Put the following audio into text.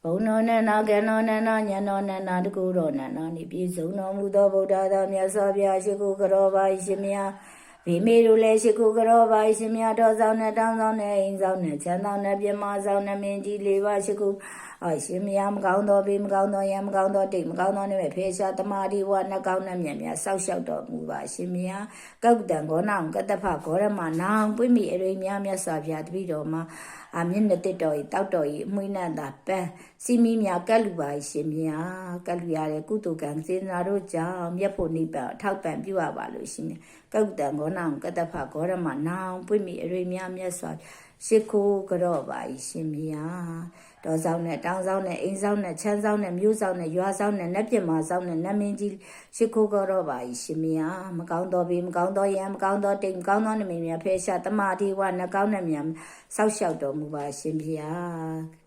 ဘုံတော်နဲ့နာကံတော်နဲ့နာညံတော်နဲ့နာတကူတော်နဲ့နာနေပြည်စုံတော်မူသောဗုဒ္ဓသာမြတ်စွာဘုရားရှိခိုးကြောပါရှင်မြတ်ဗိမေတို့လည်းရှိခိုးကြောပါရှင်မြတ်တော်ဆောင်နဲ့တောင်းဆောင်နဲ့အိမ်ဆောင်နဲ့ချမ်းသာနဲ့ပြမဆောင်နဲ့မင်းကြီးလေးပါရှိခိုးအရှင်မြတ်မကောင်းသောဘေးမကောင်းသောရံမကောင်းသောတိတ်မကောင်းသောနေဖေရှာတမာဒီဝနှကောင်းနဲ့မြတ်မြတ်ဆောက်ရှောက်တော်မူပါရှင်မြတ်ကောက်တံဂောနောင်ကတ္တဖဂောရမနောင်ပွင့်မိအရိမြတ်မြတ်စွာဘုရားတပည့်တော်မှာအမြင့်နဲ့တစ်တော်ဤတောက်တော်ဤအမွှေးနတ်သာပန်းစီမီမြကတ်လူပါရှင်မြတ်ကတ်လူရတဲ့ကုသိုလ်ကံစေနာတို့ကြောင့်မြတ်ဖို့နိဗ္ဗာန်အထောက်ပံ့ပြုရပါလို့ရှင်မြတ်ကောက်တံဂောနောင်ကတ္တဖဂောရမနောင်ပွင့်မိအရိမြတ်မြတ်စွာရှိခိုးကြောပါရှင်မြတ်တော်ဆောင်နဲ့တောင်းဆောင်နဲ့အိမ်ဆောင်နဲ့ချမ်းဆောင်နဲ့မြို့ဆောင်နဲ့ရွာဆောင်နဲ့နတ်ပြမဆောင်နဲ့နတ်မင်းကြီးရှိခိုးကြောပါရှင်မြတ်မကောင်းသောဘေးမကောင်းသောရံမကောင်းသောတိတ်မကောင်းသောနေမြတ်ဖေရှာတမာတိဝနှကောင်းနဲ့မြတ်ဆောက်ရှောက်တော်မူပါရှင်ဘုရား